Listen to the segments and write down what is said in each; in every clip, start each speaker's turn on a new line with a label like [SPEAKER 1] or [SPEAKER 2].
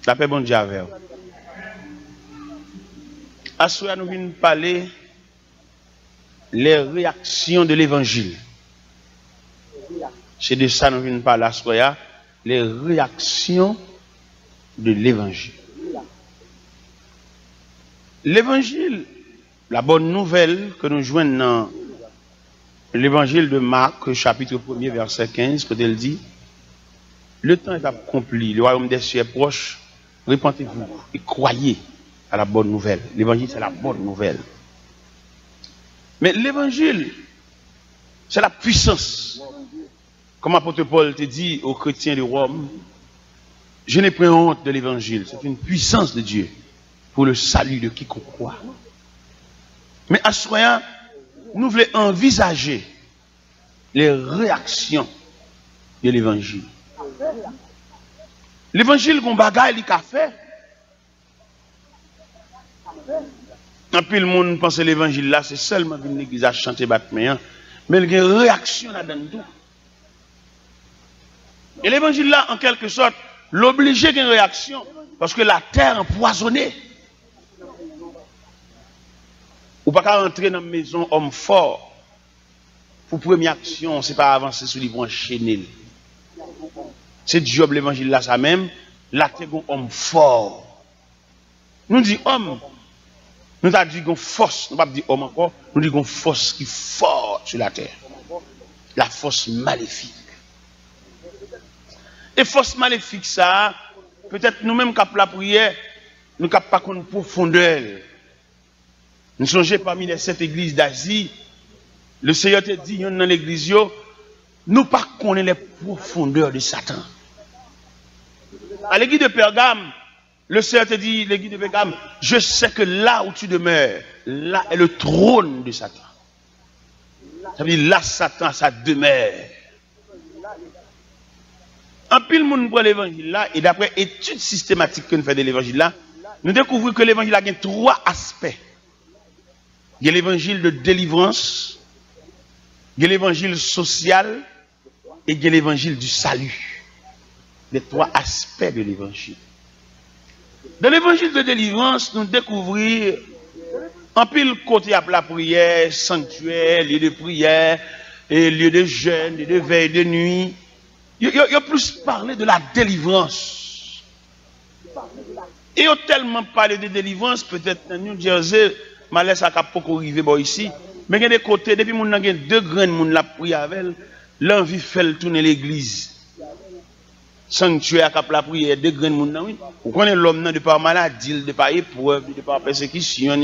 [SPEAKER 1] La paix bon Dieu avec vous. À ce nous venons parler les réactions de l'évangile. C'est de ça que nous venons parler à ce les réactions de l'évangile. L'évangile, la bonne nouvelle que nous joignons dans l'évangile de Marc, chapitre 1er, verset 15, quand elle dit, le temps est accompli, le royaume des cieux est proche, repentez-vous et croyez à la bonne nouvelle. L'évangile, c'est la bonne nouvelle. Mais l'évangile, c'est la puissance. Comme l'apôtre Paul te dit aux chrétiens de Rome, je n'ai pas honte de l'évangile. C'est une puissance de Dieu pour le salut de quiconque croit. Mais à ce moment, nous voulons envisager les réactions de l'évangile. L'évangile qu'on bagaille, il a fait. Un peu le monde pense que l'évangile là, c'est seulement une église à chanter Batman, mais il y a une réaction là-dedans tout. Et l'évangile là, en quelque sorte, l'obliger d'une réaction, parce que la terre est empoisonnée. Ou pas rentrer dans la maison homme fort, pour première action, c'est pas avancer sur les bons enchaîner. C'est Job l'évangile là, ça même, la terre est homme fort. Nous dit homme. Nous avons dit qu'on force, nous ne pas dire homme encore, nous disons qu'on force qui est forte sur la terre. La force maléfique. Et force maléfique, ça, peut-être nous-mêmes qui avons la prière, nous n'avons pas une profondeur. Nous songeons parmi les 7 églises d'Asie, le Seigneur te dit, dans l'église, nous ne connaissons pas les profondeurs de Satan. À l'église de Pergame, le Seigneur te dit, l'église de Pergame, je sais que là où tu demeures, là est le trône de Satan. Ça veut dire là, Satan, ça demeure. En pile, monde prend l'évangile là, et d'après études systématiques que nous faisons de l'évangile là, nous découvrons que l'évangile a 3 aspects. Il y a l'évangile de délivrance, il y a l'évangile social, et il y a l'évangile du salut. Les 3 aspects de l'évangile. Dans l'évangile de délivrance, nous découvrons en pile côté à la prière, sanctuaire, lieu de prière, et lieu de jeûne, lieu de veille de nuit. Il y a plus parlé de la délivrance. Et il y a tellement parlé de délivrance, peut-être dans New Jersey, je laisse à beaucoup arriver ici. Mais il y a des côtés, depuis que nous avons 2 grands monde la prière avec elle, l'envie fait tourner l'église. Sanctuaire à la prière, 2 grands monde, oui. Vous connaissez l'homme de par maladie, de par épreuve, de par persécution.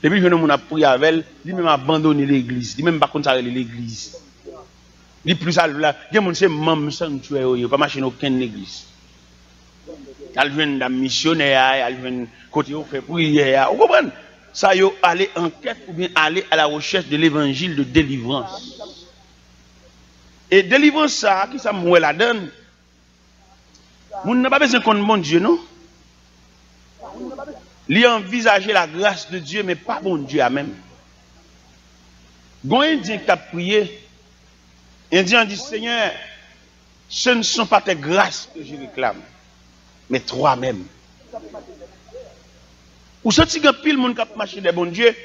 [SPEAKER 1] Depuis que nous avons prié avec elle, il même abandonné l'église. Il même pas consacré l'église. Il plus à là, il y a des membres sanctuaire, il n'y a pas marché dans aucune église. Il y a des missionnaires, il y a des côté où fait prière. Vous comprenez? Ça, il y a aller en quête ou bien aller à la recherche de l'évangile de délivrance. Et délivrance, ça, qui ça me la donne? Vous n'avez pas besoin de mon Dieu, non? Il a envisagé la grâce de Dieu, mais pas bon Dieu à même. Quand un Indien qui a prié, Indien dit, Seigneur, ce ne sont pas tes grâces que je réclame, mais toi-même. Ou ce qui pile monde qui a marché des bons dieux,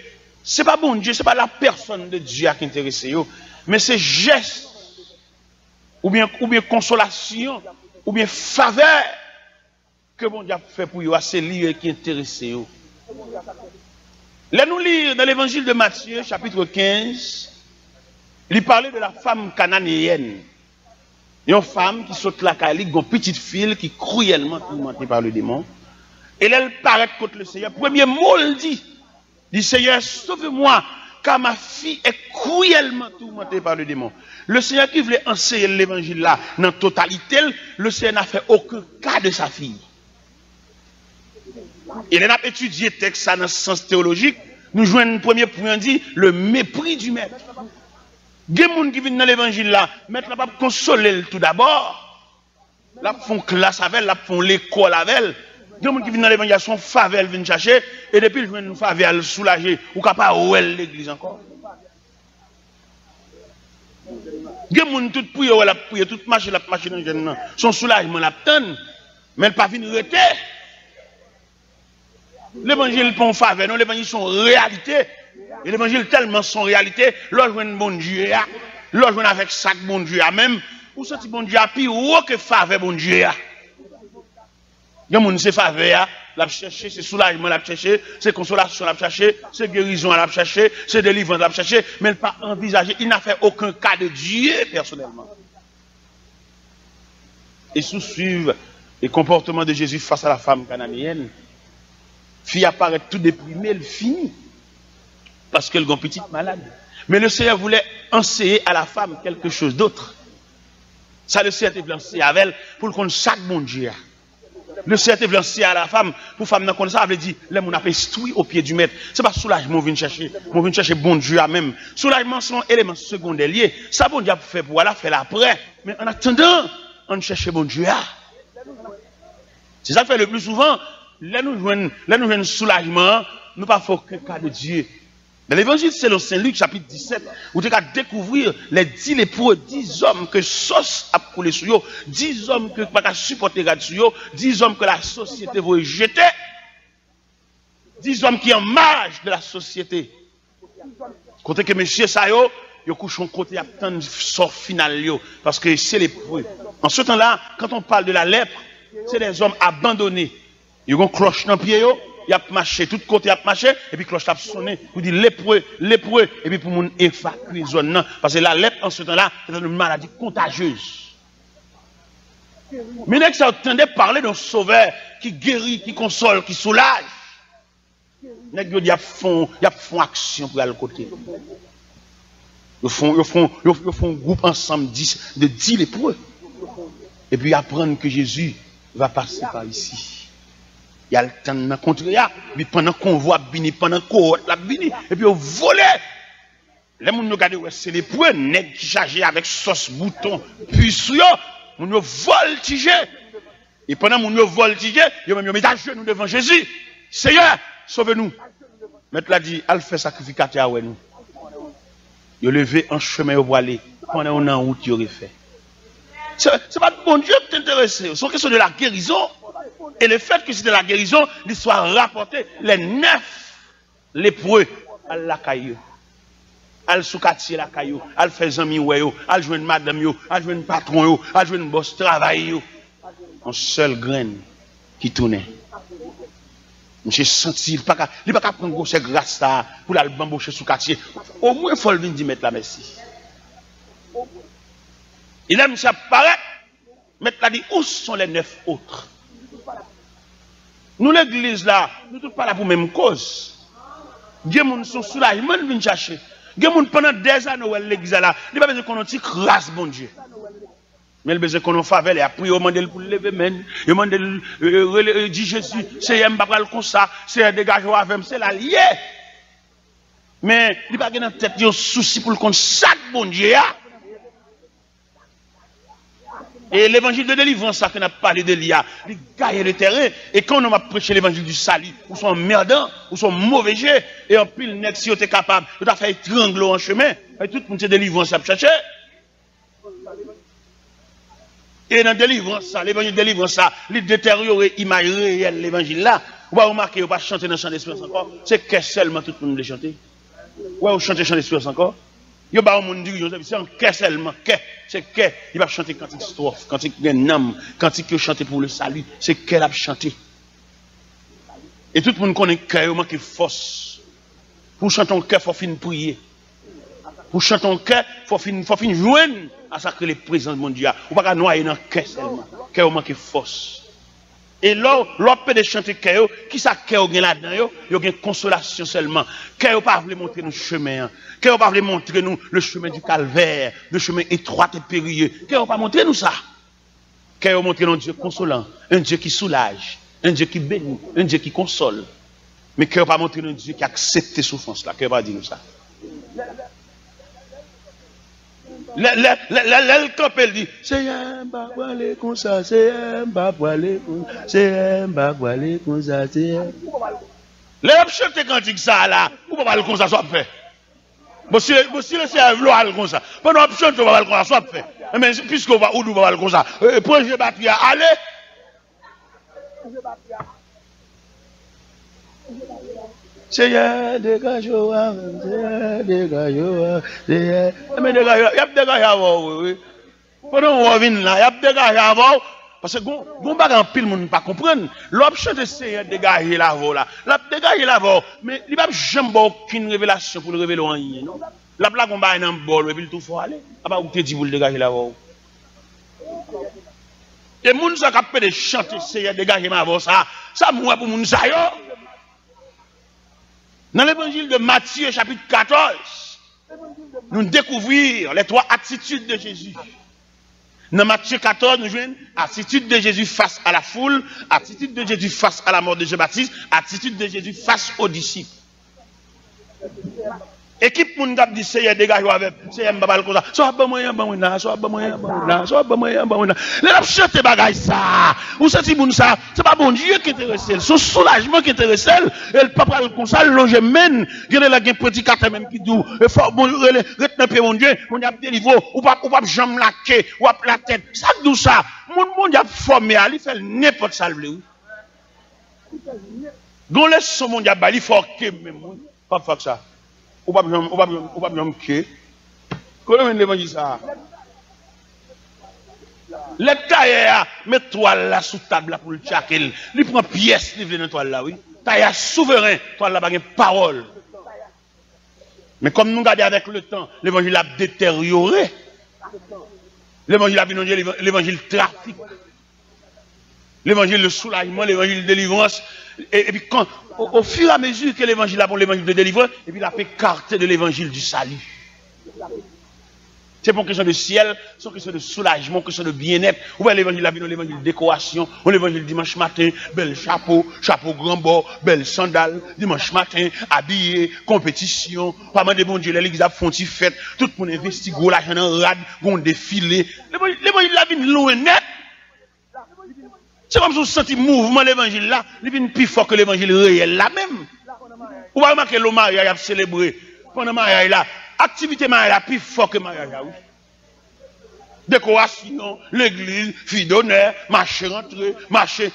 [SPEAKER 1] ce n'est pas bon Dieu, ce n'est pas la personne de Dieu qui intéresse, mais c'est geste, ou bien consolation, ou bien faveur que bon Dieu a fait pour vous, c'est lui qui intéresse. Là, nous lisons dans l'évangile de Matthieu, chapitre 15, il parlait de la femme cananéenne. Une femme qui saute la calique, une petite fille qui est cruellement tourmentée par le démon. Et là, elle paraît contre le Seigneur. Premier mot, elle dit Seigneur, sauve-moi, car ma fille est cruellement tourmentée par le démon. Le Seigneur qui voulait enseigner l'évangile là, dans la totalité, le Seigneur n'a fait aucun cas de sa fille. Et là, on a étudié le texte dans le sens théologique. Nous jouons un premier point, dit le mépris du maître. Il y a des gens qui viennent dans l'évangile là, maître n'a pas consoler tout d'abord. Là, font classe avec elle, là, font l'école avec elle. Il y a des gens qui viennent dans l'évangile, son faveur viennent chercher, et depuis ils viennent nous faveur soulager, ou capable de l'église encore. Il y a des gens qui prient, toute marche dans le jeune, son soulagement l'attend, mais elle pas venir arrêter. L'évangile pas en faveur, non, l'évangile sont réalité. Et l'évangile tellement son réalité, là je bon Dieu, là je avec sac bon Dieu, même, ou senti bon Dieu, puis ou que faveur bon Dieu. Il y a moun se faveur, l'a chercher, c'est soulagement l'a chercher, c'est consolation l'a chercher, c'est guérison l'a chercher, c'est délivrance l'a chercher, mais il n'a pas envisagé, il n'a fait aucun cas de Dieu personnellement. Et sous suivre le comportement de Jésus face à la femme cananéenne, fille apparaît tout déprimée, elle finit. Parce qu'elle est une petite malade. Mais le Seigneur voulait enseigner à la femme quelque chose d'autre. Ça, le Seigneur voulait enseigner avec elle pour qu'on chaque bon Dieu. Le Seigneur voulait enseigner à la femme pour femme dans ça, avait dit, là, on a instruit au pied du maître. C'est pas soulagement, on vient chercher. On vient chercher bon Dieu à même. Soulagement, c'est un élément secondaire lié. Ça, bon Dieu a fait pour elle, fait après. Mais en attendant, on cherche bon Dieu. C'est ça que fait le plus souvent. Là, nous jouons soulagement, nous pas faut aucun cas de Dieu. Dans l'évangile, c'est le Saint-Luc, chapitre 17, où tu as découvrir les 10 lépreux, 10 hommes que sauce a coulé sur eux, 10 hommes que pas supporter sur eux, 10 hommes que la société veut jeter, 10 hommes qui en marge de la société. Côté que monsieur ça yo couche en côté attend sort final yo, parce que c'est lépreux. En ce temps-là, quand on parle de la lèpre, c'est des hommes abandonnés. Ils ont une cloche dans le pied yo. Il a marché, tout côté a marché, et puis cloche a sonné, pour dire lépreux, et puis pour mon évacuer zone non, parce que la lèpre en ce temps-là, c'est une maladie contagieuse. Mais ça entendait parler d'un sauveur qui guérit, qui console, qui soulage. Il y a font action pour aller côté. Ils font un groupe ensemble de 10 lépreux. Et puis apprendre que Jésus va passer par ici. Il y a le temps de rencontrer, puis pendant qu'on voit bini, pendant qu'on la bini, et puis on vole. Les gens regardent, c'est les points nègres qui chargent avec sauce bouton, puis sur eux, on voltige. Et pendant qu'on voltige, ils ont mis à genoux devant Jésus. Seigneur, sauve-nous. Maître l'a dit, elle fait sacrificateur avec nous. Il a levé en chemin au aller, pendant qu'on est en route, il aurait fait. C'est pas bon Dieu qui t'intéresse, c'est une question de la guérison. Et le fait que c'était la guérison, il soit rapporté les 9 lépreux à la caillou. Al soukati la caillou, al fait zami yo, al joindre madame yo, al joindre patron yo, al joindre boss travail yo. Un seul grain qui tournait. Monsieur senti, il pas qu'à prendre cette grâce là pour la bamboucher soukati. Au moins il faut le venir mettre la merci. Il aime ça paraît, mettre la dit où sont les 9 autres? Nous, l'église là, nous ne sommes pas là pour la même cause. Dieu moun son soulagement vient chercher. Dieu moun pendant des années l'église là, il pas besoin qu'on ait grâce bon Dieu. Mais il besoin qu'on ait faveur et après il demande pour lever men, il demande dit Jésus, c'est un pas comme ça, c'est un dégagement avec c'est la lié. Mais il pas dans tête un souci pour le compte chaque bon Dieu. Et l'évangile de délivrance, ça qu'on a parlé de l'IA, il gagne le terrain. Et quand on a prêché l'évangile du salut, ou sont merdants, ou sont mauvais jeux, et en pile, net, si on est capable, on a fait étrangler en chemin, et tout le monde se délivrance à chercher. Et dans délivrance, ça, l'évangile de délivrance, ça, il détériore l'image réelle, l'évangile là. Ou pas remarquer, ou pas chanter dans le chant d'espérance encore, c'est que seulement tout le monde le chanter. Ou pas chanter chant d'espérance encore. Yo ba moun dirigeant c'est en que seulement que c'est que il va chanter cantique strophe cantique nam cantique que chanter pour le salut c'est qu'elle a chanté et tout le monde connaît cœur manque force pour chanter en cœur faut fin prier pour chanter en cœur faut fin joindre à ça que les présence de mon Dieu ou pas noyer dans cœur seulement cœur manque force et là l'autre de chanter cœur qui ça cœur gain là-dedans yo gain consolation seulement cœur pas veut montrer nous chemin cœur pas veut montrer nous le chemin du calvaire le chemin étroit et périlleux cœur pas montrer nous ça cœur montrer nous Dieu consolant un Dieu qui soulage un Dieu qui bénit un Dieu qui console mais cœur pas montrer nous Dieu qui accepte souffrance là cœur pas dire nous ça le camp elle dit c'est un bagualé comme ça c'est un bagualé c'est un bagualé comme ça c'est les chanter cantique ça là ou pas comme ça soit fait bon si le c'est vouloir comme ça pendant chanter pas comme ça soit fait mais puisque on va ou pas comme ça projet batterie allez Seigneur, dégage-moi, Seigneur, dégage-moi, Seigneur. Mais dégage, il y a dégagé avant, oui. Pendant qu'on revient là, il y a dégagé avant. Parce que gon bagan pile moun pas comprendre. L'option de Seigneur dégager l'avant là. L'a dégager l'avant, mais il pas jamais aucune révélation pour le révéler en rien, non. La blague on ba dans bol et puis tout faut aller. Ah bah ou te dit pour le dégager l'avant. Et moun ça capé de chanter Seigneur dégager l'avant ça moi pour moun ça yo. Dans l'évangile de Matthieu chapitre 14, nous découvrons les trois attitudes de Jésus. Dans Matthieu 14, nous jouons attitude de Jésus face à la foule, attitude de Jésus face à la mort de Jean-Baptiste, attitude de Jésus face aux disciples. Équipe moun t'a dit Seigneur dégage avec Seigneur m'pa comme ça. Soit bon moyen là, soit bon moyen là, soit bon moyen là. Les n'a chanter bagay ça. Ou senti moun ça, c'est pas bon Dieu qui intéresse, son soulagement qui intéresse et le papa comme ça loge mène, gade la gen prédicateur même qui dit il faut bon retenir mon Dieu, on a délivré ou pas jambe la queue ou la tête. Ça d'où ça? Mon Dieu a formé, il fait n'importe ça le. Gon laisse son monde a il faut que même pas faire ça. Ou pas bien que comment l'évangile ça les tailleur met toile là sous table pour le tchakel il prend pièce livre dans toile là oui tailleur souverain toile là pas de parole mais comme nous regardons avec le temps l'évangile a détérioré l'évangile a vu l'évangile trafic l'évangile de soulagement l'évangile de délivrance et puis quand au fur et à mesure que l'évangile a bon l'évangile de délivrance et puis il a fait écarter de l'évangile du salut. C'est pas une question de ciel, c'est une question de soulagement, une question de bien-être. Ou bien l'évangile a vu l'évangile de décoration, ou l'évangile dimanche matin, bel chapeau grand bord, belle sandale, dimanche matin, habillé, compétition, pas mal de bon Dieu, l'église a font fête, tout le monde investit gros l'argent en rade, gon défilé. L'évangile a vu loin net. C'est comme si vous sentez mouvement l'évangile là, il vient plus fort que l'évangile réel là même. Vous va remarquer le mariage a célébré pendant le mariage là, activité mariage là plus fort que le mariage là. Oui. Décoration, l'église, fille d'honneur, marché rentré, marché.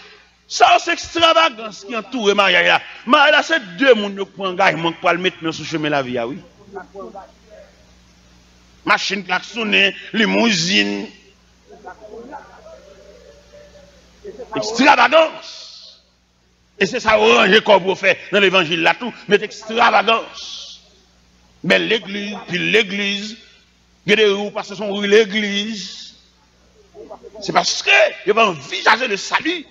[SPEAKER 1] Ça c'est extravagance qui entoure le mariage là. Mariage là c'est deux monde qui prend engagement pour le mettre dans ce chemin la vie oui. Machine klaxonnée, limousine. Extravagance. Et c'est ça orange comme vous faites dans l'évangile là tout, mais extravagance. Mais l'église, puis l'église, il y a des roues parce que sont rue l'église. C'est parce que il va envisager le salut.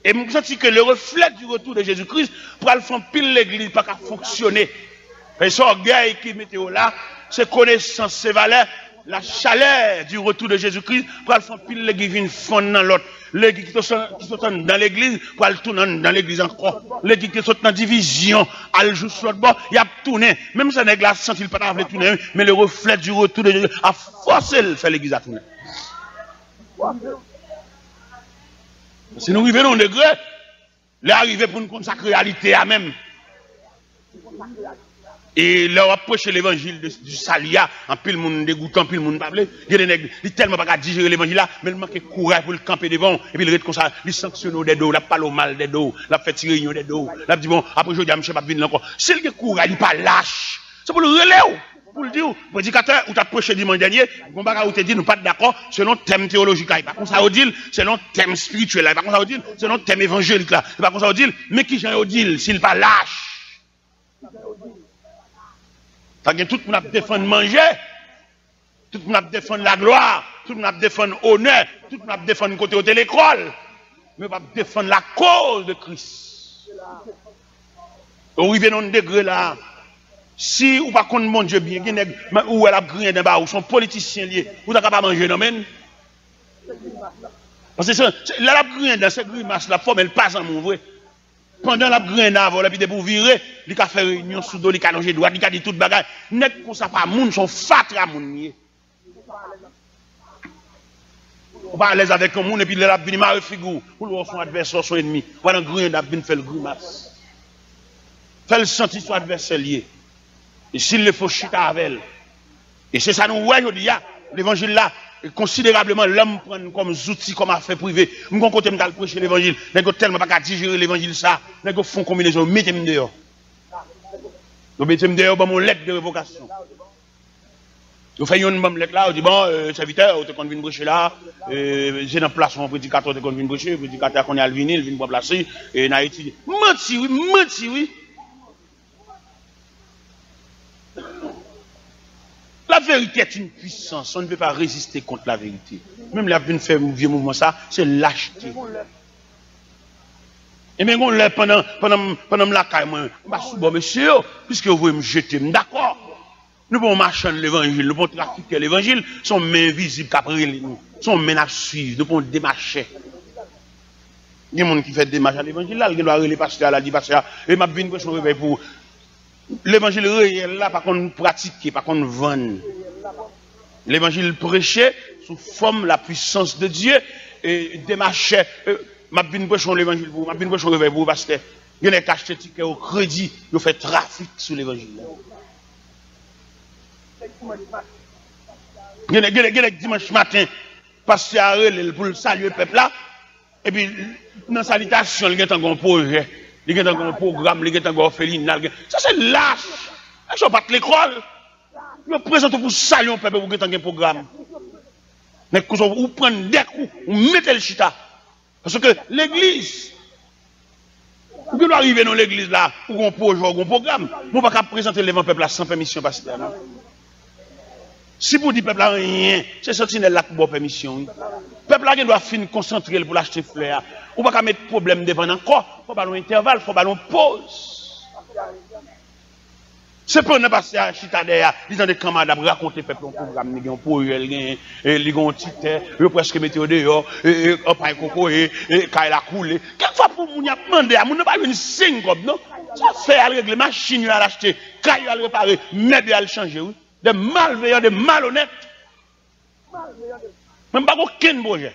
[SPEAKER 1] Et je sens que le reflet du retour de Jésus-Christ pour aller faire pile l'église pas qu'à fonctionner. Et ce orgueil qui mettez là, c'est connaissance, c'est valeur, la chaleur du retour de Jésus-Christ pour aller faire pile l'église une fondre dans l'autre. L'église qui sont dans l'église pour aller tourner dans l'église encore. L'église qui sont dans division, elle joue sur l'autre bord, il y a tourné. Même si l'église a senti pas d'avoir tourner, mais le reflet du retour de Jésus a forcé de faire l'église à tourner. Si nous arrivons au degré, l'arrivée pour nous consacrer la réalité à même. Et là, on a prêché l'évangile du salia, en pile monde dégoûtant, pile monde parlé. Il y a des nègres, il tellement pas digérer l'évangile là, mais il manque de courage pour le camper devant. Et puis il reste comme ça, il sanctionne des dos, il parle au mal des dos, il fait tirer des dos. Il dit bon, après je dis, monsieur, pas venir encore. S'il y a courage, il n'est pas lâche. C'est pour le relais, pour le dire. Prédicateur, ou t'as prêché dimanche dernier, on va te dire, nous pas d'accord, selon thème théologique là. Par contre, ça veut dire, selon thème spirituel là. Par contre, ça veut dire, selon thème évangélique là. Par contre, ça veut dire, mais qui j'en dit, s'il n'est pas lâche. Parce que tout le monde défend manger, tout le monde défend la gloire, tout le monde défend l'honneur, tout le monde défend côté de l'école, mais pas défendre la cause de Christ. On arrive dans un degré là, si ou pas contre mon Dieu bien, ou elle a grillé d'un bar, ou son politicien lié, ou n'avez pas manger non même. Parce que là, la grillé dans cette grimace, la forme, elle passe en mon vrai. Pendant la graine avant, la puis pour virer, il a fait réunion sous dos, il a longé droit, il a dit toute bagaille. Net comme ça, pas moun, son fatra moun. On va à l'aise avec un moun, et puis il a venu marrer figure, pour le son adversaire, son ennemi. Voilà un grain, il a venu faire le grimace. Fait le sentir son adversaire lié. Et s'il le faut chita avec elle. Et c'est ça nous voyons, l'évangile là, considérablement l'homme prend comme outil, comme affaire privée. Mon côté me prêcher l'évangile. Nèg tellement pas digérer l'évangile ça. Nèg font combinaison, mettez-moi dehors. Donc mettez-moi dehors dans mon lettre de révocation. Vous faites une bonne lettre là, vous dites bon, serviteur, vous êtes venu prêcher là, j'ai dans place mon prédicateur, vous êtes venu prêcher, le prédicateur qu'on est à venir, il vient pour placer, et il a étudié. Menti, oui. La vérité est une puissance, on ne peut pas résister contre la vérité. Même la vie faire un vieux mouvement, ça, c'est lâcheté. Et bien, on l'a pendant la caille, moi, bon, monsieur, puisque vous voulez me jeter, d'accord. Nous pouvons marcher l'évangile, nous pouvons trafiquer l'évangile, sont mains visibles qu'après nous, sont mains à suivre, nous pouvons démarcher. Il y a des gens qui font démarcher à l'évangile, là, ils doivent aller pasteur, là, dit pasteur, et m'a bien question réveil pour l'évangile réel, là, par contre, pratiquer, par contre, vendre. L'évangile prêché sous forme la puissance de Dieu, et démarcher, m'a bien question l'évangile pour, m'a bien question réveil pour, pasteur. Il y a des acheté ticket au crédit, ils font trafic sur l'évangile. Il y a dimanche matin, pasteur pour saluer le peuple là, et puis dans la salutation, il y a un projet, il y a un programme, il y a un orpheline. Ça c'est lâche. Ils ne pas de l'école. Ils présentent pour saluer le peuple pour qu'il y ait un programme. Vous prenez des coups, vous mettez le chita. Parce que l'église, vous doit arriver dans l'église là, pour un projet, un programme. Vous ne pouvez pas présenter le peuple là sans permission pasteur. Si vous dites peuple là rien, c'est sentinelle là pour permission. Peuple là doit finir concentrer pour l'acheter fleur. Ou pas mettre problème devant encore, faut pas un intervalle, faut pas une pause. C'est pas ne passer à chita derrière, ils ont des camarades pour raconter peuple un programme, ils ont pour ils ont titre, ils presque mettre dehors, et paille coco et la coulé. Quelquefois pour moun y a demandé à moun ne pas une signe comme non. Ça fait à régler machine à l'acheter, caillou à réparer, meuble à le changer oui. Des malveillants, des malhonnêtes. Même pas aucun projet.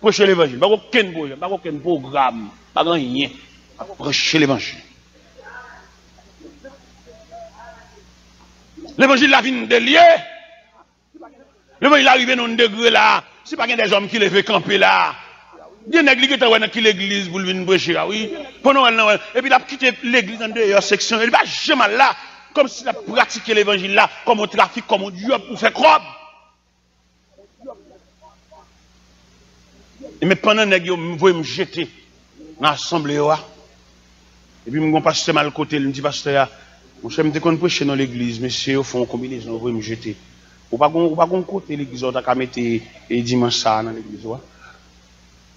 [SPEAKER 1] Prêcher l'évangile, pas aucun projet, pas aucun programme, pas rien. Prêcher l'évangile. L'évangile la vie de lié. L'évangile arrive dans un degré là. C'est pas des hommes qui les fait camper là. Il y a une église qui l'église pour venir prêcher. Oui. Et puis il a quitté l'église en dehors section. Il va jamais là. Comme s'il a pratiqué l'évangile là, comme au trafic, comme au Dieu pour faire croire. Mais pendant que vous voyez me jeter dans l'assemblée, et puis je passe mal côté, je me dis, pasteur, mon cher, je me prêcher dans l'église, monsieur, au fond, en combinaison, vous voyez me jeter. Ou pas qu'on côté l'église, on a mettre dimanche ça dans l'église.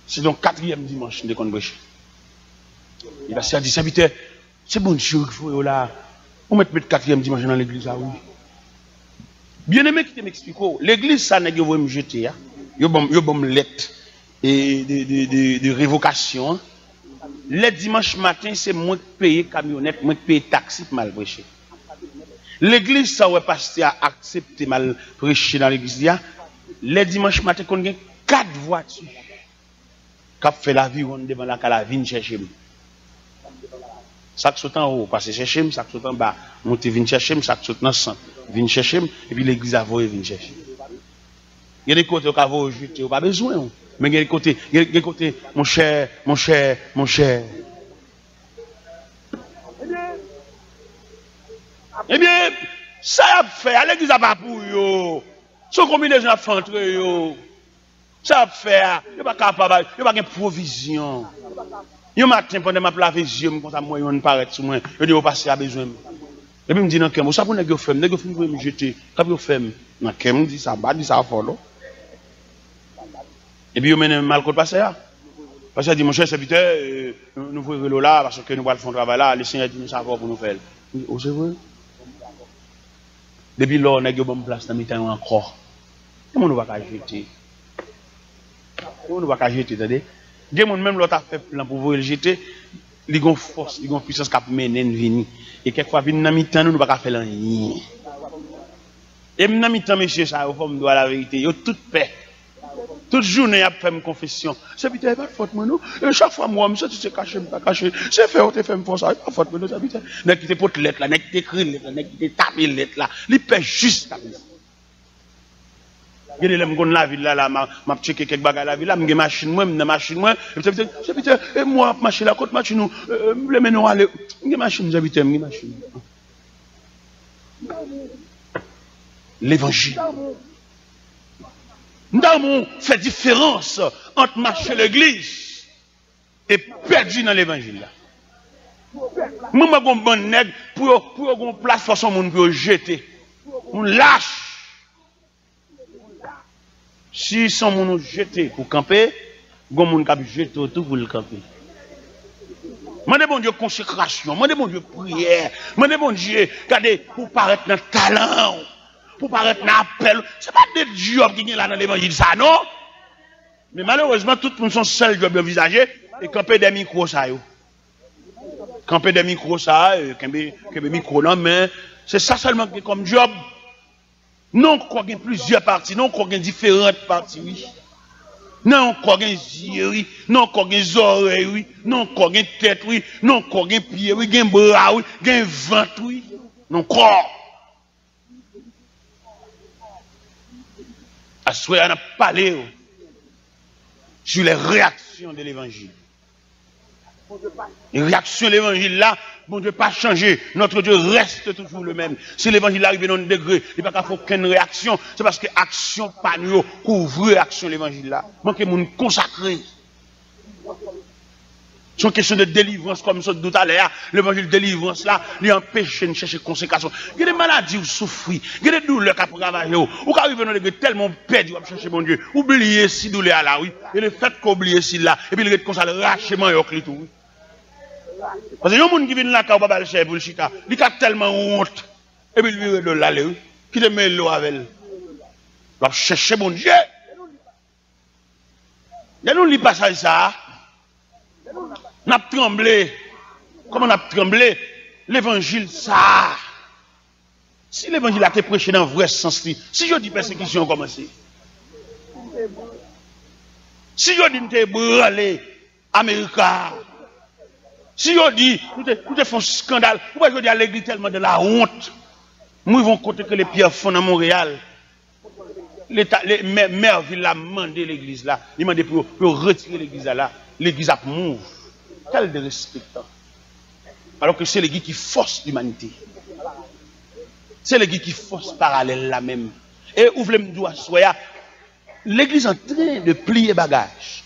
[SPEAKER 1] C'est donc 4e dimanche que je prêche. Il a dit, serviteur, c'est bon Dieu qu'il faut là. On met le 4e dimanche dans l'église là, oui. Bien aimé qui m'explique, l'église ça n'est pas me jeter, il y a une lettre de révocation. Le dimanche matin, c'est moi qui paye camionnette, moi qui paye taxi pour mal prêcher. L'église ça ouais pasteur a accepté mal prêcher dans l'église là. Le dimanche matin, on a 4 voitures qui fait la vie devant la calavine chercher. Ça saute en haut, passer chercher, ça saute en bas, monter, venir chercher, ça saute dans le centre, venir chercher, et puis l'église a voulu venir chercher. Il y a des côtés où vous jeter, pas besoin. Mais il y a des côtés, mon cher. Eh bien, ça a fait, à l'église a pas pour yo. Son combinaison a fait entrer yo. Ça a fait, il n'y a pas capable, il n'y a pas de provision. Un matin, pendant ma laver les yeux, comme ça, moi, on paraît sur moi, je dis, on passe à besoin. Et puis, je me dis, non, qu'est-ce que ça pour nous faire? Nous faire me jeter. Qu'est-ce que vous faites? Non, qu'est-ce que me dit ça? Bah, dit ça fort, là. Et puis, on mène mal contre passer là. Parce qu'il dit, mon cher serviteur, nous voulons le là, parce que nous allons faire un travail là, le Seigneur dit, nous savons pour nous faire. Oh, c'est vrai? Depuis là, on a une bonne place dans le temps encore. Comment nous ne va pas jeter? Comment nous ne va pas jeter, attendez? Des gens même l'autre a fait plan pour vous le jeter, ils ont force, ils ont puissance qui mener venir. Et quelquefois vinn dans mi-temps nous pas faire rien. Et dans mi-temps monsieur ça au fond doit la vérité, yo toute paix. Toute journée a fait une confession. C'est peut-être pas faute moi non. Chaque fois moi monsieur tu sais cacher pas cacher. C'est fait on te fait pour ça, pas faute moi non ça peut-être. Nèg qui te porte lettre là, nèg qui t'écrit lettre là, nèg qui te tape lettre là, il paie juste comme ça. Gade lèm gon la ville là, m'a checké quelques bagages la ville là, m'gen machine moi, m'nan machine moi, et moi marcher la côte machine nous, le menon aller, m'gen machine j'habite, m'gen machine. L'évangile. Nous avons fait différence entre marcher l'église et perdu dans l'évangile. Moi, je suis un bon nègre pour une place façon monde pour jeter. On lâche. Si son monde jeter pour camper, gon monde cap jeter tout pour le camper. Mandez bon Dieu consécration, mandez bon Dieu prière, mandez bon Dieu regardez pour paraître dans talent, pour paraître dans appel. C'est pas des jobs qui sont là dans l'évangile ça non. Mais malheureusement tout le monde son seul job envisagé et camper des micros ça yo. Camper des micros ça, camper micro non mais c'est ça seulement qui comme job. Non, qu'on a plusieurs parties, non, qu'on a différentes parties, oui. Non, qu'on a yeux, oui. Non, qu'on a oreilles, oui. Non, qu'on a tête, oui. Non, qu'on a pied, oui. Qu'on a bras, oui. Qu'on a ventre, oui. Non, corps. À ce moment, on a parlé sur les réactions de l'évangile. Les réactions de l'évangile là, bon Dieu pas changé. Notre Dieu reste toujours le même. Si l'évangile arrive dans un degré, il n'y a pas aucune réaction. C'est parce que l'action pas nous couvre l'action de l'évangile là. Manque de consacré. C'est une question de délivrance, comme ça tout à l'heure. L'évangile de délivrance là, il empêche de chercher conséquences. Il y a des maladies où souffrir, il y a des douleurs qui travaillent, ou qui arrivent dans degré tellement perdu, à chercher mon Dieu. Oubliez si douleur là, oui. Et le fait qu'oublier si là, et puis il est comme ça, le rachement et tout. Parce que y a des gens qui viennent là, quand on va le chercher pour le chita, il a tellement honte. Et puis il vient de l'aller, qui te met l'eau avec elle. Il va chercher mon Dieu. Il y a nous lit pas ça. On a tremblé. Comment on a tremblé? L'évangile, ça. Si l'évangile a été prêché dans le vrai sens, si je dis persécution a commencé, si je dis que brûlé, Américain, si on dit, nous te font scandale, pourquoi je dis à l'église tellement de la honte? Nous vont compter que les pierres font dans Montréal. Les maires viennent la demander l'église là. Ils demandent pour retirer l'église là. L'église a move. Quel de respect. Alors que c'est l'église qui force l'humanité. C'est l'église qui force parallèle là même. Et ouvrez le doigt, soya. L'église est en train de plier bagage.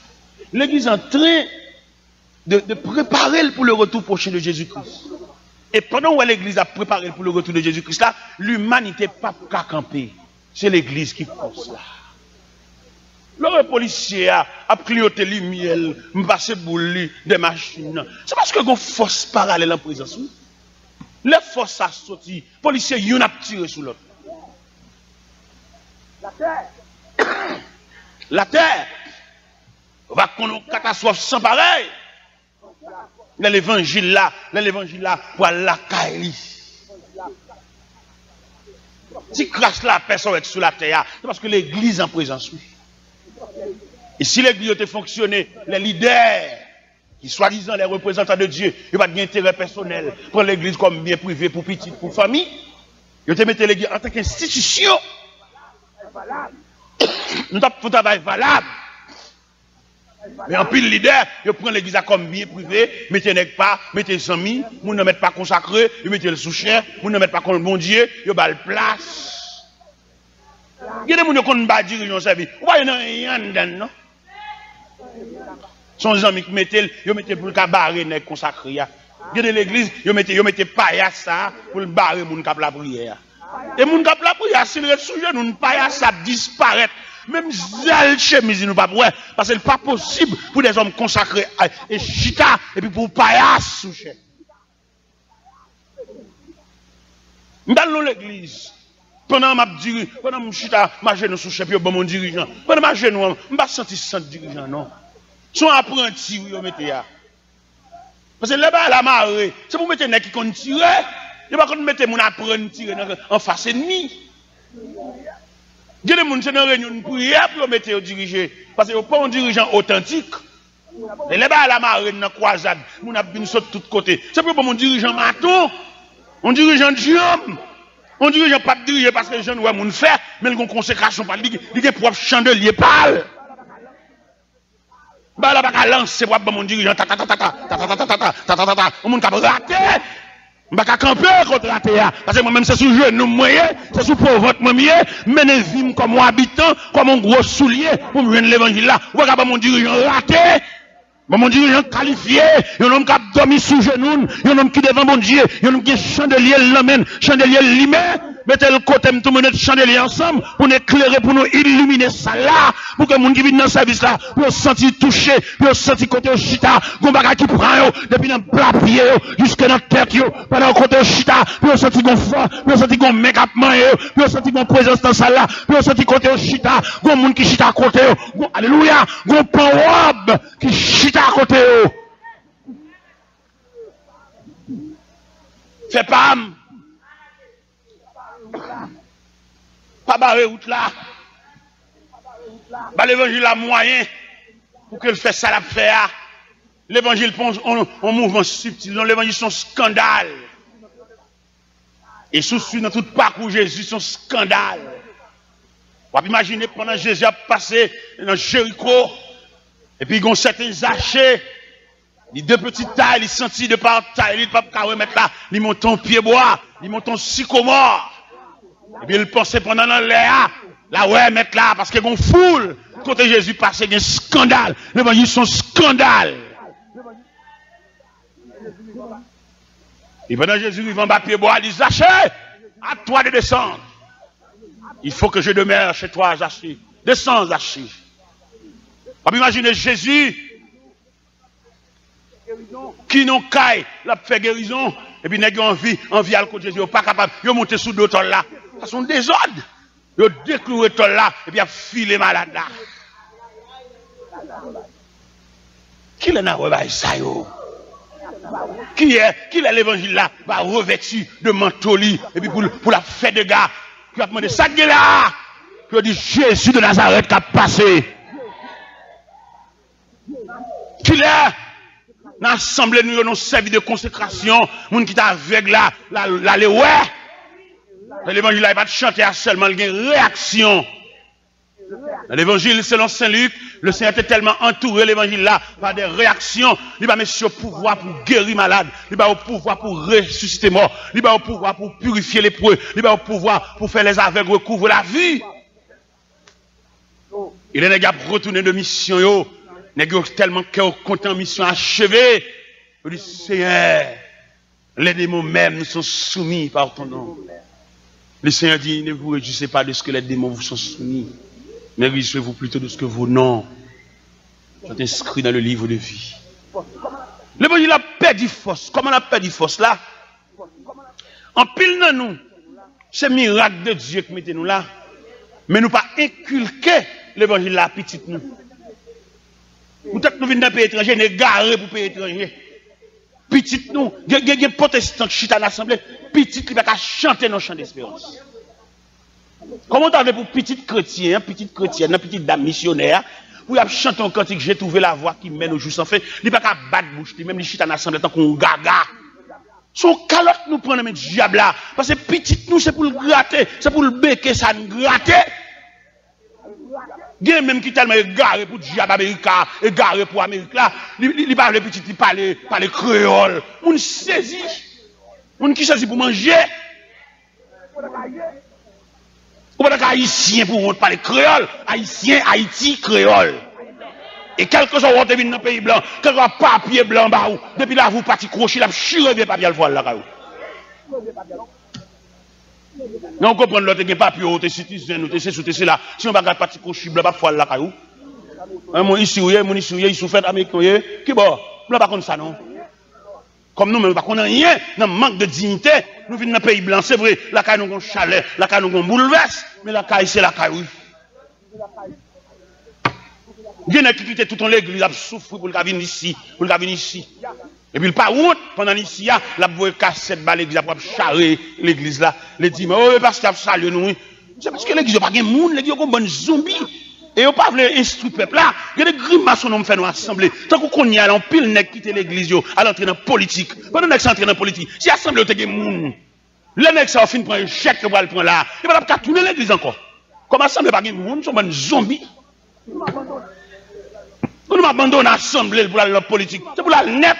[SPEAKER 1] L'église est en train de préparer pour le retour prochain de Jésus-Christ. Et pendant que l'église a préparé pour le retour de Jésus-Christ là, l'humanité n'a pas camper. C'est l'église qui force là. Le policier a clignoté les miel, passé boule des machines. C'est parce que qu'on force parallèle en présence. Les forces a sorti, les policiers y ont tiré sur l'autre. La terre va connaître une catastrophe sans pareil. L'évangile là, pour la caille. Si crache la personne sur la terre, c'est parce que l'église en présence. Et si l'église était fonctionné, les leaders, qui soi-disant les représentants de Dieu, ils n'ont pas d'intérêt personnel, prendre l'église comme bien privé pour petit, pour famille, ils te mettent l'église en tant qu'institution. Nous avons un travail valable. Mais en pile leader, ils prennent l'église comme bien privé, mettez nèg pas, mettez amis, nous ne mettez pas consacré, ils mettez le sous-cher, nous ne mettez pas comme bon Dieu, ils ont la place. Il y a des gens qui ne pas dirigeant service. Vous voyez, il y a rien non? Son amis qui mettent pour le barrer nèg consacré. Il y a de l'église, ils mettent paillasse ça pour le barrer moun k'ap la prière. Et moun k'ap la prière, s'il reste sous nous paillasse ça disparaît. Même zèle chemise nous pas ouais parce que c'est pas possible pour des hommes consacrés et chita et puis pour paillasse sous chef. Dans l'église pendant m'a dit pendant chita ma genou sous chef bon mon dirigeant pendant ma genou m'pas senti sans dirigeant non. Son apprenti yo mettez là. Parce que là-bas la marée c'est pour mettre nèg qui compte tirer, il pas compte mettre mon apprenti tirer en face ennemi. Il y a des gens qui sont dans une réunion de prière pour mettre au diriger. Parce qu'ils n'ont pas un dirigeant authentique. Et là-bas, à la marine, dans la croisade, nous avons bien sauté de tous côtés. C'est pour mon dirigeant maton, un dirigeant de homme. On dirigeant pas diriger parce que les jeunes ouais moun fait, mais ils ont consécration pas, ils ont propre chandelier pâle. Bah là pas lancer pour mon dirigeant ta ta ta ta ta ta ta ta ta ta ta on moun ka raté. M'pa ka camper contre raté parce que moi même c'est sous genou moyen, c'est sous pauvre moyen, mener vie comme habitant, comme un gros soulier pour me joindre l'évangile là. Ou pas mon dirigeant raté. Mon dirigeant qualifié, un homme qui a dormi sous genou, un homme qui devant mon Dieu, un homme qui est chandelier l'amène, chandelier limé, mettez le côté tout le monde chandelier ensemble pour nous éclairer, pour nous illuminer ça là, pour que les gens qui viennent dans le service là, pour se sentir touché, pour se sentir côté au chita, qu'on bagage qui prend depuis dans le plat pied jusqu'à dans la tête pendant côté au chita, pour se sentir qu'on fort, pour se sentir qu'on make-up man pour se sentir qu'on présence dans ça là, pour se sentir côté au chita, qu'on monde qui chita à côté, alléluia, qu'on pan qui chita à côté. Fais pas barrer route là. Bah l'évangile a moyen pour qu'elle fasse ça la faire. L'évangile pense en mouvement subtil. L'évangile son scandale. Et sous dans tout parcours Jésus son scandale. On peut imaginer pendant Jésus a passé dans Jéricho. Et puis, il y a certains achets, les deux petites tailles, ils sentent de par taille, ils ne peuvent pas remettre là, ils montent en pied bois, ils montent en sycomore. Et puis, ils pensaient pendant l'air, là, ouais, mettre là, parce qu'il y a une foule. Quand Jésus passe, il y a un scandale. L'évangile, c'est un scandale. Et pendant Jésus, il va en pied bois, il dit, Zachée, à toi de descendre. Il faut que je demeure chez toi, Zachée. Descends, Zachée. On peut imaginer Jésus qui n'ont caille, l'a fait guérison, et puis n'a envie à côté de Jésus, pas capable, ils ont monté sous deux tôles là. Ça sont des ordres. Ils ont décloué tôle là, et puis ils ont filé malade là. Qui est là, ça yo? Qui est l'évangile là, va revêtu de mantoli, et puis pour la fête de gars, qui a demandé ça là, qui a dit Jésus de Nazareth qui a passé. Qu'il est dans l'assemblée, nous avons servi de consécration, moun qui est aveugle là, là, ouais. L'évangile là, il va chanter seulement, il y a une réaction. Dans l'évangile, selon Saint Luc, le Seigneur était tellement entouré, l'évangile là, par des réactions. Il va mettre au pouvoir pour guérir malade, il va au pouvoir pour ressusciter mort, il va au pouvoir pour purifier les lépreux, il va au pouvoir pour faire les aveugles recouvrer la vie. Il est retourné de mission, yo. Tellement content, mission achevée. Il dit, Seigneur, les démons même nous sont soumis par ton nom. Le Seigneur dit, ne vous réjouissez pas de ce que les démons vous sont soumis, mais réjouissez-vous plutôt de ce que vos noms sont inscrits dans le livre de vie. L'évangile a perdu force. Comment on a perdu force là? En pile dans nous, c'est miracle de Dieu qui mettez nous là, mais nous pas inculquer l'évangile là petit nous. Peut-être nous venons d'un pays étranger, nous sommes garés pour pays étranger. Petit nous, il y a des protestants qui sont à l'assemblée, petit qui va chanter nos chants d'espérance. Comment on a pour petit chrétien, petite chrétienne, petite dame missionnaire, pour chanter un cantique, j'ai trouvé la voix qui mène au jour sans fin, il ne va pas battre bouche, même les chita à l'assemblée tant qu'on gaga. Son calotte nous prend le diable là, parce que petit nous c'est pour le gratter, c'est pour le béquer, ça nous gratter. Il y a même qui tellement égaré pour diable américain, égaré pour Amérique là, il parle petit, il parle créole. On saisit. On qui saisit pour manger. Ou pas haïtien pour parler créole, haïtien, Haïti, créole. Et quelque chose on vient dans le pays blanc, quelque chose papier blanc bah ou depuis là vous parti crocher là, chire des papiers le voile là. Non, on comprend l'autre qui papier, ou t'es citizen, ou t'es c'est là. Si on va garder parti couche blanc, pas foire là caillou. Mon ici, il souffre américain, qui bon, blanc pas comme ça non. Comme nous même pas qu'on a rien, dans manque de dignité, nous venons dans pays blanc, c'est vrai, la caille nous gon chalet, la caille nous gon bouleverse, mais la caille c'est la caille. Il y en a qui quittent tout en l'église, ils souffrent pour le venir ici, pour le venir ici. Et puis, le pas route, pendant ici, la boue cassette, l'église, pour charrer l'église là. Les dit, mais oh, parce qu'il y a salué nous. C'est parce que l'église n'a pas de monde, l'église a un bon zombie. Et on pas voulu instruire le peuple là. Il y a des grimaces qu'on fait nous assembler. Tant qu'on y a, on pile n'est quitter l'église, à l'entrée dans la politique. Pendant qu'on s'entre dans la politique, si assemblée, on a des monde. Le nèg ça fin prend un chèque pour le prendre là. Il va pas tourner l'église encore. Comment ça me pas gen monde sont bon zombies. On m'abandonne l'assemblée pour la politique. C'est pour la net.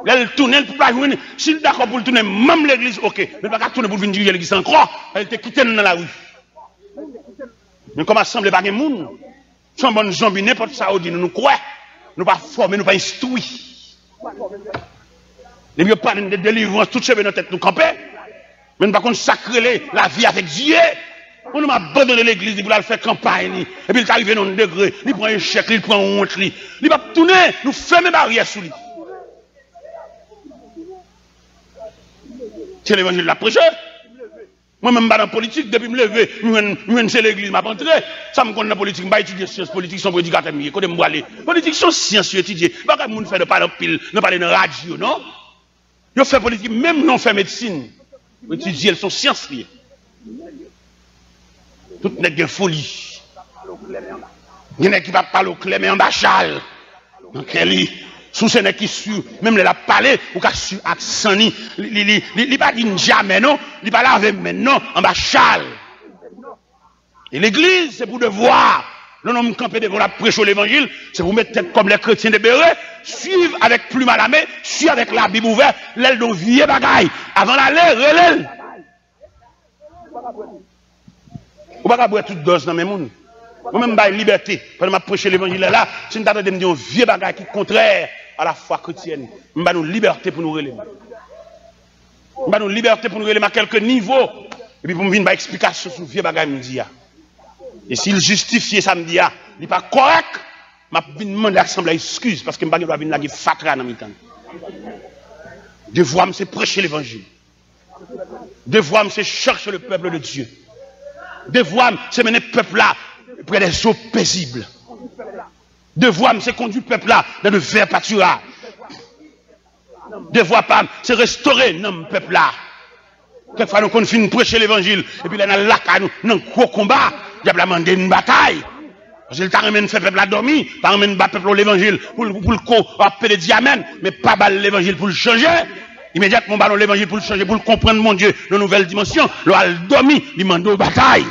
[SPEAKER 1] Elle tourne pour pas jouer. Si d'accord pour tourner même l'église, OK. Mais pas tourner pour venir diriger l'église encore. Elle te quitte dans la rue. Mais comme assemblée pas gen monde. Sont bon zombies n'importe ça ou dit nous croit. Nous pas former, nous pas instruit. Les mieux parler de délivrance, tout cheveux dans tête nous camper. Mais nous pas contre sacrer la vie avec Dieu. On nous abandonné l'église pour aller faire campagne. Et puis il est arrivé dans un degré. Il prend un chèque, il prend un honte. Il va tourner, nous fermer barrière sous lui. C'est l'évangile de la prêche. Moi-même, je suis dans la politique, depuis que je me lever, je suis l'église, je suis entré. Ça me connaît dans la politique, je vais étudier sciences politiques, sont prédicateurs. Quand je vais aller. Politique sont sciences étudiées. Je ne vais pas faire de parler pile, de parler de radio, non? Je fais politique, même non fait médecine. Étudier, elles sont sciences liées. Tout n'est que folie. Il y en a qui ne parlent pas au clé, mais en bas châle. Donc, sous ce n'est qui su, même la parler, ou qu'à su accent, il pas dit jamais, non? Il pas laver maintenant, en bas châle. Et l'église, c'est pour devoir. L'homme campé devant la prêche l'évangile, c'est pour mettre tête comme les chrétiens de Béret, suivre avec plume à la main, suivre avec la Bible ouverte, l'aile de vieux bagaille. Avant d'aller, relève. Ou pas boire toute dose dans mes mouns. Moi-même, j'ai liberté. Pendant que je prêche l'évangile là, si nous avons dit un vieux bagage qui est contraire à la foi chrétienne, nous avons une liberté pour nous relever. Nous avons une liberté pour nous relever à quelques niveaux. Et puis pour me venir une explication sur le vieux bagage, me dit. Et s'il justifie ça, me dit, il n'est pas correct, je vais demander l'Assemblée excuse parce que je ne vais pas venir là, fatra dans mes temps. Devoir, c'est prêcher l'évangile. Devoir, c'est chercher le peuple de Dieu. Devoir, c'est mener le peuple là près des eaux paisibles. Devoir, c'est conduire le peuple là dans le vert pâturage. Devoir, c'est restaurer le peuple là. Quelquefois, nous finissons prêcher l'évangile et puis là, nous dans un gros combat, il y a demandé une bataille. Parce qu'il t'a ramené fait peuple à dormir, t'a ramené le peuple l'évangile pour le appeler diamètre, mais pas l'évangile pour le changer. Immédiatement, ballon l'évangile pour le changer, pour le comprendre, mon Dieu, dans une nouvelle dimension. Le al dormi, il demande une bataille.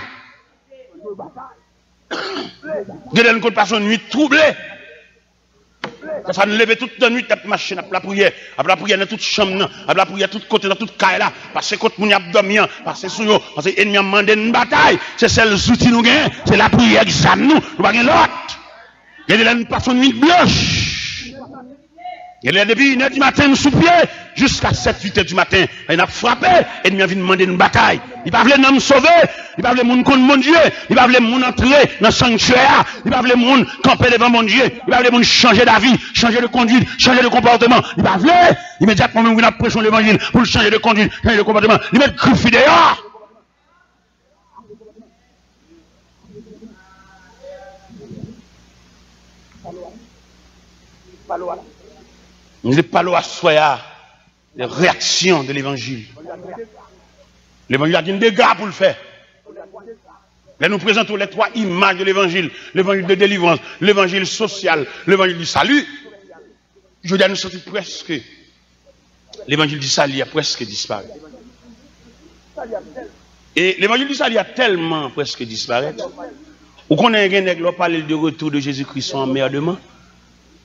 [SPEAKER 1] De l'une contre personne, nuit troublée. Ça nous lever toute la nuit, après machine, après la prière dans toute chambre, après la prière, tout côté, dans toute caille là, parce que quand nous avons dormi, parce que sous parce que l'ennemi a demandé une bataille, c'est celle outils nous gagnons, c'est la prière qui s'aime nous, nous pas l'autre. Il y a une personne nuit blanche. Il y a depuis 1h du matin, nous sous pied, jusqu'à 7-8h du matin. Il a frappé, et il vient demander une bataille. Il va vouloir nous sauver, il va vouloir nous contre mon Dieu, il va vouloir nous entrer dans le sanctuaire, il va vouloir nous camper devant mon Dieu, il va vouloir nous changer d'avis, changer de conduite, changer de comportement. Il va vouloir, immédiatement, nous avons prêché l'évangile pour changer de conduite, changer de comportement. Il met le griffe dehors. Nous ne parlons pas à soi, les réactions de l'évangile. L'évangile a des dégâts pour le faire. Là, nous présentons les trois images de l'évangile. L'évangile de délivrance, l'évangile social, l'évangile du salut. Je veux dire, nous sommes presque. L'évangile du salut a presque disparu. Et l'évangile du salut a tellement presque disparu. Ou qu'on a un gars qui parle de retour de Jésus-Christ en emmerdement.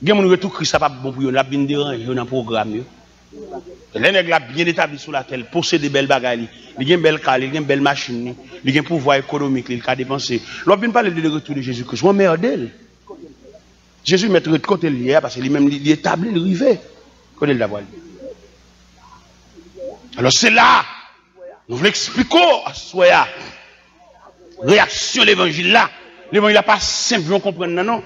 [SPEAKER 1] Gen moun retour Christ pas bon pour yo, n'a bien déranger dans programme yo. Les nèg la bien établi sur la terre, possède des belles bagailles, il gen belle car, il gen belle machine, il gen pouvoir économique, il ka dépenser. L'on vient parler de retour de Jésus-Christ, moi merde. Jésus met de côté hier parce que lui-même il établi, il rivé. Connaît la voile. Alors c'est là nous voulons expliquer à soya réaction l'évangile là. L'évangile là pas simple, on comprendre non.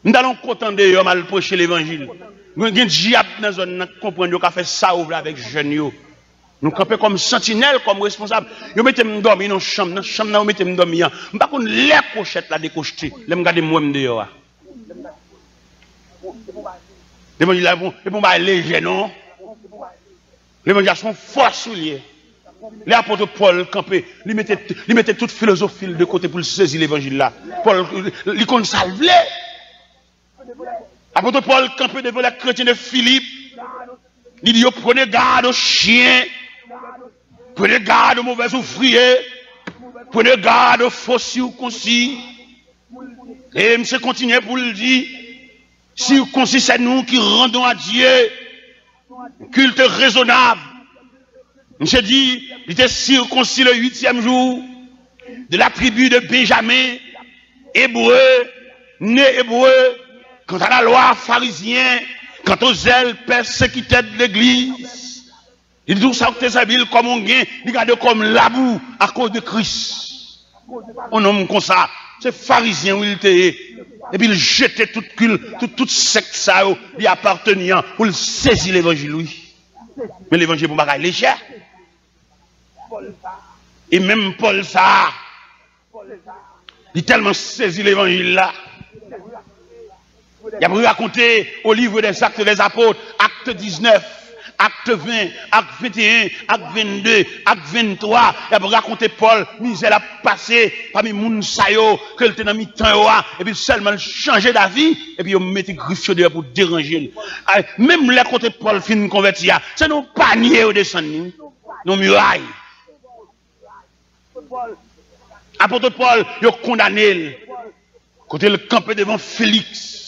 [SPEAKER 1] Nous allons content de mal prêcher l'évangile. Nous avons diable dans la zone, comprendre qu'on fait ça avec jeunes. Nous campons comme sentinelle, comme responsable. Nous mettons dormir dans la chambre, nous mettons dormir. Nous ne pouvons pas les pochettes là décocheter. Nous regardons moi dehors. L'évangile là, c'est pour pas léger, non? L'évangile sont forts souliers. Les apôtres Paul campé, ils mettaient toute philosophie de côté pour saisir l'évangile là. Paul, il compte salver. Apôtre Paul campé devant les chrétiens de Philippe. Il dit, prenez garde aux chiens. Prenez garde aux mauvais ouvriers. Prenez garde aux faux circoncis. Et monsieur continue pour le dire. Circoncis, c'est nous qui rendons à Dieu culte raisonnable. Monsieur dit, il était circoncis le 8e jour de la tribu de Benjamin, hébreu, né hébreu, quant à la loi pharisien, quant aux zèles persécutés de l'église. Il dit tout ça que tes habiles comme on gagne, il garde comme labou à cause de Christ. On nomme comme ça, c'est pharisien où il était. Et puis il jetait toute secte ça, il appartenait pour saisir l'évangile, oui. Mais l'évangile pour bagaille léger. Et même Paul ça, il a tellement saisi l'évangile là. Il a pu raconter au livre des Actes des Apôtres, acte 19, acte 20, acte 21, acte 22, acte 23. Il a pu raconter Paul, misère a passé parmi les gens que il était dans le temps, et puis seulement changer d'avis, et puis il mettait griffe dehors pour déranger. Même les côtés Paul fin converti, c'est nos paniers au descendre, nos murailles. Apôtre Paul, il a condamné, quand il campait devant Félix.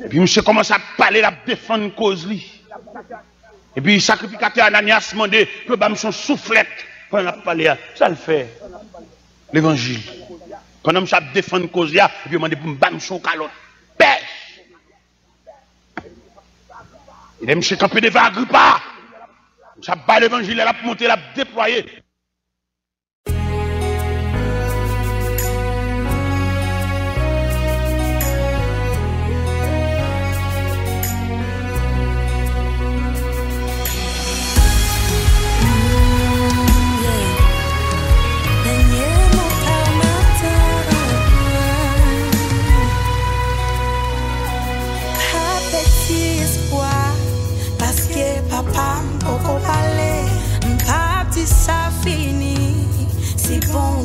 [SPEAKER 1] Et puis, monsieur commence à parler, à défendre cause. Et puis, le sacrificateur Ananias demandé que son soufflette. Quand on a parlé, ça le fait. L'évangile. Quand on a défendre cause, et puis, il demande pour me son calotte. Pêche. Il a monsieur campé devant Agrippa. Ça bat l'évangile, il a monté, il a déployé.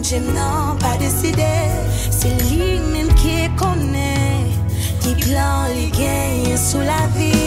[SPEAKER 2] J'aime non pas décider, c'est lui-même qui connaît, qui plan les gains sous la vie.